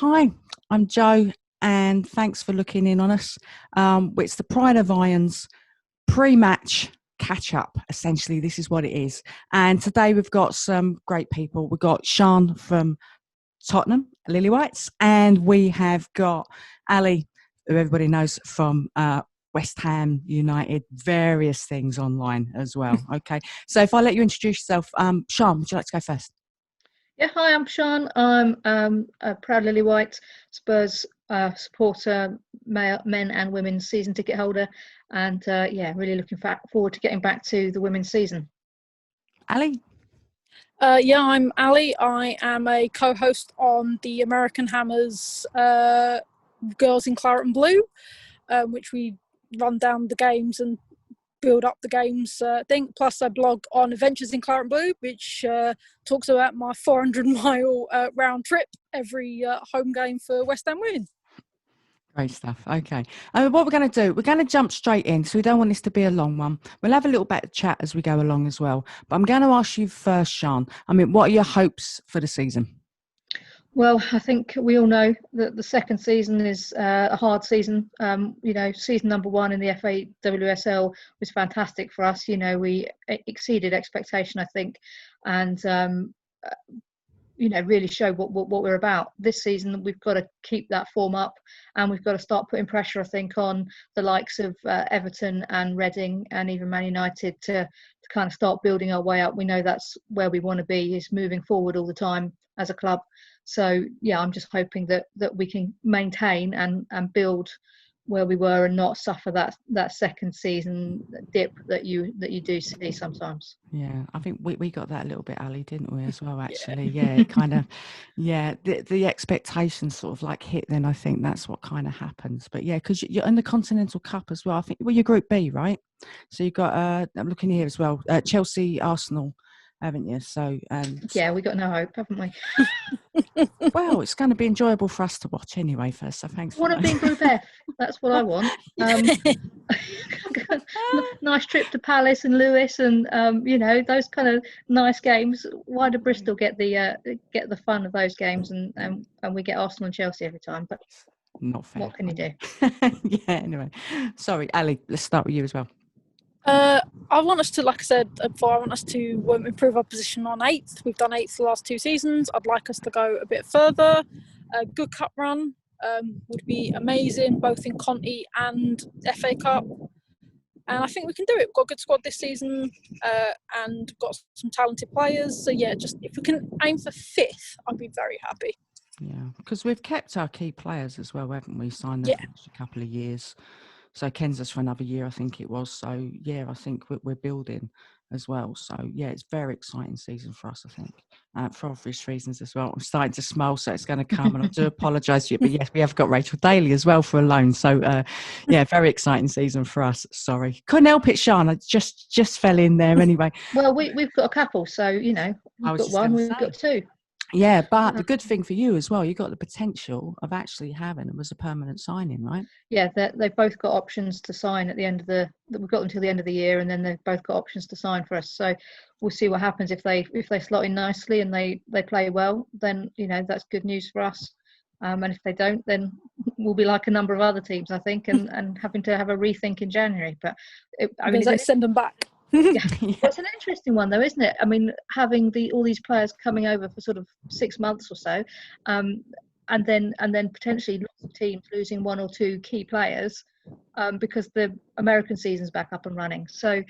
Hi, I'm Jo, and thanks for looking in on us. It's the Pride of Irons pre-match catch-up. Essentially, this is what it is. And today we've got some great people. We've got Sian from Tottenham, Lillywhites, and we have got Allie, who everybody knows from West Ham United, various things online as well. Okay, so if I let you introduce yourself, Sian, would you like to go first? Yeah, hi, I'm Sian. I'm a Proud Lillywhites Spurs supporter, men and women's season ticket holder, and really looking forward to getting back to the women's season. Allie? I'm Allie. I am a co-host on the American Hammers Girls in Claret and Blue, which we run down the games and build up the games thing. Plus I blog on Adventures in Claret and Blue, which talks about my 400-mile round trip every home game for West Ham women. Great stuff. Okay. What we're going to do, we're going to jump straight in, so we don't want this to be a long one. We'll have a little bit of chat as we go along as well. But I'm going to ask you first, Sian. I mean, what are your hopes for the season? Well, I think we all know that the second season is a hard season. Season number one in the FA WSL was fantastic for us. We exceeded expectation, I think, and really show what we're about. This season, we've got to keep that form up, and we've got to start putting pressure, I think, on the likes of Everton and Reading and even Man United to kind of start building our way up. We know that's where we want to be, is moving forward all the time as a club. So yeah, I'm just hoping that we can maintain and build where we were and not suffer that second season dip that you do see sometimes. Yeah, I think we got that a little bit, Ali, didn't we, as well, actually? Yeah, it kind of, the expectations sort of like hit, then I think that's what kind of happens. But yeah, because you're in the Continental Cup as well. I think, well, you're Group B, right? So you've got, I'm looking here as well, Chelsea, Arsenal, haven't you? So yeah, we got no hope, haven't we? Well, it's going to be enjoyable for us to watch anyway first, so thanks. I want to be in Group F. That's what I want. Nice trip to Palace and Lewis, and those kind of nice games. Why do Bristol get the fun of those games, and we get Arsenal and Chelsea every time? But not fair. What can you do? Yeah. Anyway, sorry, Ali. Let's start with you as well. I want us to, like I said before, I want us to improve our position on 8th. We've done 8th the last 2 seasons. I'd like us to go a bit further. A good cup run would be amazing, both in Conti and FA Cup. And I think we can do it. We've got a good squad this season and got some talented players. So yeah, just if we can aim for 5th, I'd be very happy. Yeah, because we've kept our key players as well, haven't we? Signed them for a couple of years. So Kenza's for another year, I think it was. So yeah, I think we're building as well. So yeah, it's a very exciting season for us, I think, for obvious reasons as well. I'm starting to smile, so it's going to come, and I do apologise to you, but yes, we have got Rachel Daly as well for a loan. So yeah, very exciting season for us. Sorry, couldn't help it, Sian. I just fell in there anyway. Well, we've got a couple, so we've got one, we've got 2. Yeah, but the good thing for you as well, you got the potential of actually having them as a permanent signing, right? Yeah, they've both got options to sign at the end of we've got them till the end of the year, and then they've both got options to sign for us. So we'll see what happens if they slot in nicely and they play well. Then that's good news for us. And if they don't, then we'll be like a number of other teams, I think, and having to have a rethink in January. But send them back. Yeah. Well, it's an interesting one though, isn't it? I mean, having all these players coming over for sort of 6 months or so, and then potentially lots of teams losing 1 or 2 key players because the American season's back up and running. So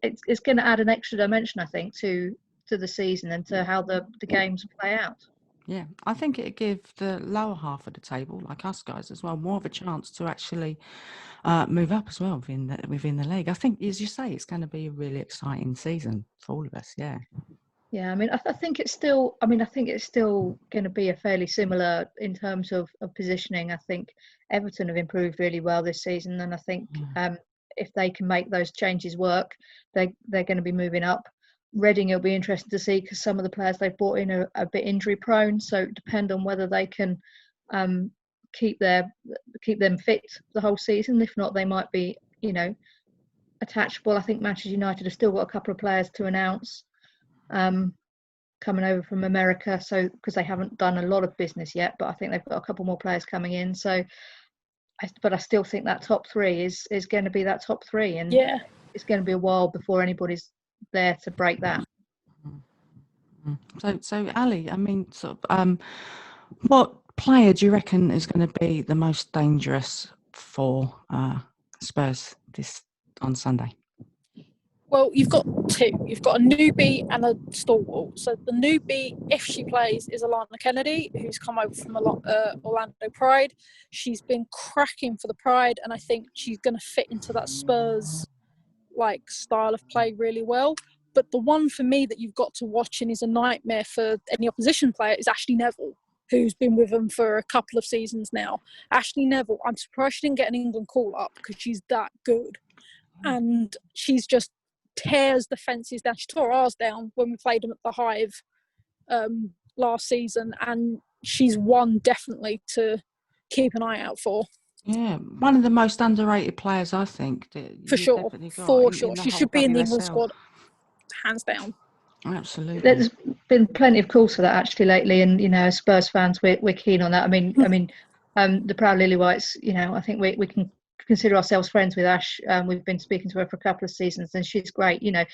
it's going to add an extra dimension, I think, to the season and to how the games play out. Yeah, I think it'd give the lower half of the table, like us guys as well, more of a chance to actually move up as well within the league. I think, as you say, it's going to be a really exciting season for all of us. Yeah. Yeah, I mean, I think it's still. I mean, I think it's still going to be a fairly similar in terms of positioning. I think Everton have improved really well this season, and I think if they can make those changes work, they're going to be moving up. Reading, it'll be interesting to see because some of the players they've brought in are a bit injury prone, so it depends on whether they can keep them fit the whole season. If not, they might be attachable. I think Manchester United have still got a couple of players to announce. coming over from America, so because they haven't done a lot of business yet, but I think they've got a couple more players coming in. So, but I still think that top three is going to be that top three, and it's going to be a while before anybody's there to break that. So Ali, I mean, what player do you reckon is going to be the most dangerous for Spurs on Sunday? Well, you've got two. You've got a newbie and a stalwart. So the newbie, if she plays, is Alana Kennedy, who's come over from Orlando Pride. She's been cracking for the Pride, and I think she's going to fit into that Spurs style of play really well. But the one for me that you've got to watch and is a nightmare for any opposition player is Ashley Neville, who's been with them for a couple of seasons now. Ashley Neville, I'm surprised she didn't get an England call-up because she's that good. And she's just tears the fences down. She tore ours down when we played them at the Hive last season, and she's one definitely to keep an eye out for. Yeah, one of the most underrated players, I think. For sure. She should be in the England squad, hands down. Absolutely. There's been plenty of calls for that actually lately, and as Spurs fans, we're keen on that. I mean, the Proud Lillywhites, I think we can consider ourselves friends with Ash. We've been speaking to her for a couple of seasons, and she's great. I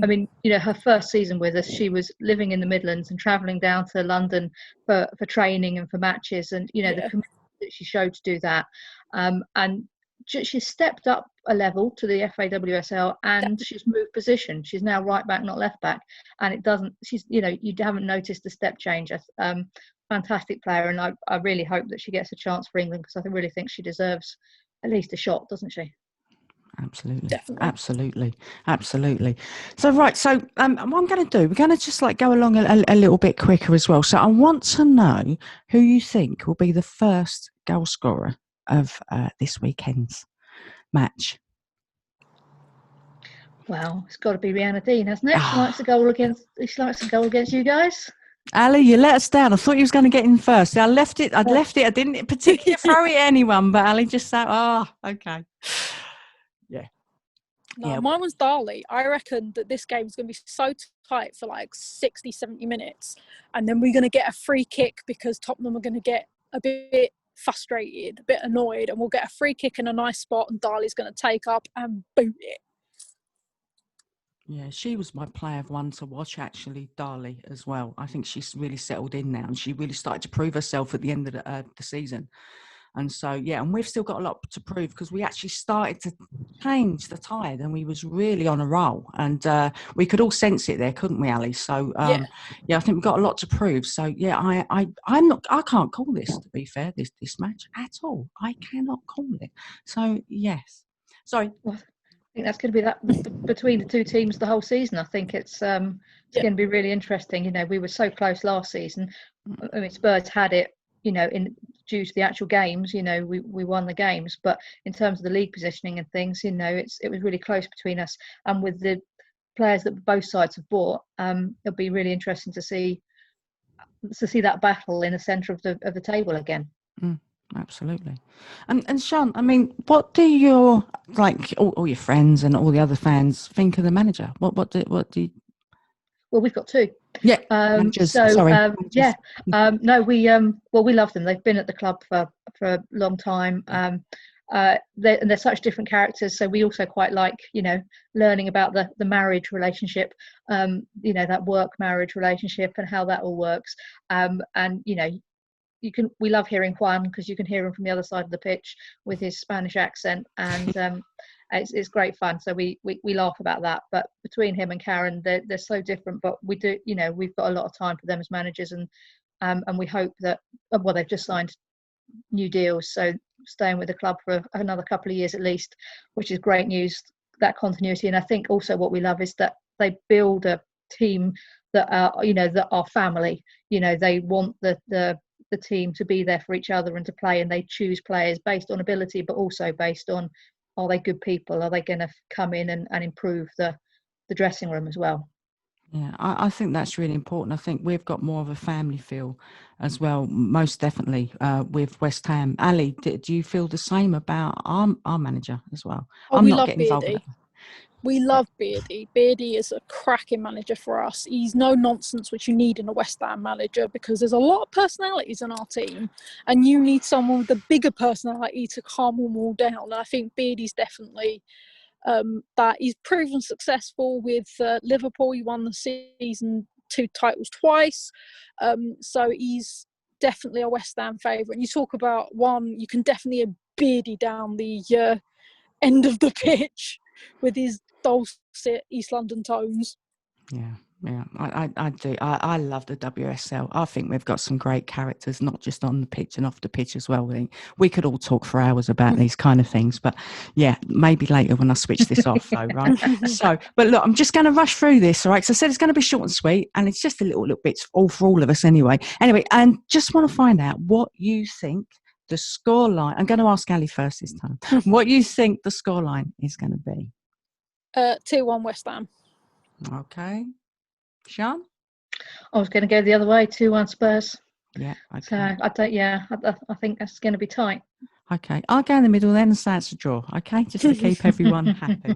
mean, her first season with us, she was living in the Midlands and travelling down to London for training and for matches, and the commitment that she showed to do that, and she's stepped up a level to the FAWSL, and she's moved position. She's now right back, not left back, and it doesn't. She's you haven't noticed the step change. Fantastic player, and I really hope that she gets a chance for England, because I really think she deserves at least a shot, doesn't she? Absolutely. Definitely. Absolutely. So what I'm going to do, we're going to just go along a little bit quicker as well. So I want to know who you think will be the first goal scorer of this weekend's match. Well, it's got to be Rihanna Dean, hasn't it? She likes a goal against you guys. Ali, you let us down. I thought you was going to get in first. I left it. I didn't particularly throw it at anyone, but Ali just said, okay. Yeah. No, mine was Darley. I reckon that this game is going to be so tight for 60, 70 minutes. And then we're going to get a free kick because Tottenham are going to get a bit frustrated, a bit annoyed. And we'll get a free kick in a nice spot and Darley's going to take up and boot it. Yeah, she was my player of one to watch, actually, Darley, as well. I think she's really settled in now, and she really started to prove herself at the end of the season. And so, and we've still got a lot to prove, because we actually started to change the tide, and we was really on a roll. And we could all sense it there, couldn't we, Ali? So, I think we've got a lot to prove. So, I can't call this, to be fair, this match at all. I cannot call it. So, yes. Sorry. I think that's going to be that between the two teams the whole season. I think it's going to be really interesting. We were so close last season. I mean, Spurs had it, due to the actual games. We won the games, but in terms of the league positioning and things, it was really close between us. And with the players that both sides have bought, it'll be really interesting to see that battle in the centre of the table again. Absolutely. And Sian, I mean, what do your all your friends and all the other fans think of the manager? What do you? Well, we've got two. Yeah. Managers. So sorry. no, we love them. They've been at the club for a long time. They're such different characters. So we also quite like, learning about the marriage relationship, that work marriage relationship and how that all works. And we love hearing Juan, because you can hear him from the other side of the pitch with his Spanish accent, and it's great fun. So we laugh about that. But between him and Karen, they're so different. But we do, we've got a lot of time for them as managers, and we hope that they've just signed new deals, so staying with the club for another couple of years at least, which is great news. That continuity, and I think also what we love is that they build a team that are that are family. They want the team to be there for each other and to play, and they choose players based on ability, but also based on, are they good people? Are they going to come in and improve the dressing room as well? Yeah, I think that's really important. I think we've got more of a family feel as well, most definitely, with West Ham. Ali, do you feel the same about our manager as well? Oh, I'm we not love getting involved with Beardy. that. We love Beardy. Beardy is a cracking manager for us. He's no nonsense, which you need in a West Ham manager, because there's a lot of personalities in our team, and you need someone with a bigger personality to calm them all down. And I think Beardy's definitely that. He's proven successful with Liverpool. He won the season 2 titles twice. So he's definitely a West Ham favourite. And you talk about one, you can definitely hear Beardy down the end of the pitch with his dulcet East London tones. Yeah, I do. I love the WSL. I think we've got some great characters, not just on the pitch and off the pitch as well. We could all talk for hours about these kind of things, but yeah, maybe later when I switch this off though, right? So, but look, I'm just going to rush through this, all right? So I said it's going to be short and sweet, and it's just a little bits all for all of us anyway. Anyway, and just want to find out what you think the scoreline. I'm going to ask Ali first this time. What you think the scoreline is going to be? 2-1 West Ham. Okay. Sian? I was going to go the other way, 2-1 Spurs. Yeah. Okay. So I think that's going to be tight. Okay. I'll go in the middle then and say it's a draw. Okay. Just to keep everyone happy.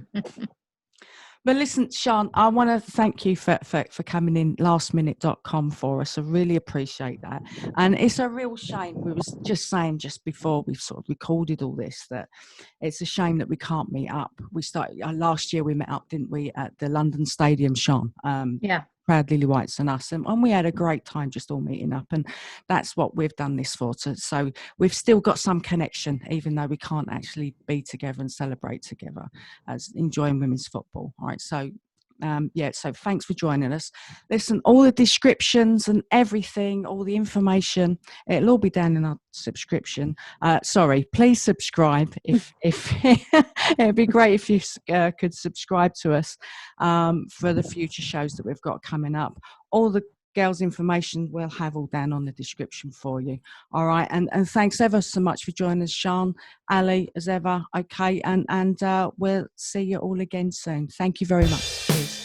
But listen, Sian, I want to thank you for coming in lastminute.com for us. I really appreciate that. And it's a real shame. We was just saying just before we've sort of recorded all this that it's a shame that we can't meet up. We started last year, we met up, didn't we, at the London Stadium, Sian? Yeah. Proud Lillywhites and us, and we had a great time just all meeting up, and that's what we've done this for. So we've still got some connection, even though we can't actually be together and celebrate together as enjoying women's football. All right, so so thanks for joining us. Listen, all the descriptions and everything, all the information, it'll all be down in our subscription. Please subscribe. If it'd be great if you could subscribe to us for the future shows that we've got coming up. All the girls' information we'll have all down on the description for you. All right, and thanks ever so much for joining us, Sian, Ali, as ever. Okay, and we'll see you all again soon. Thank you very much. Cheers.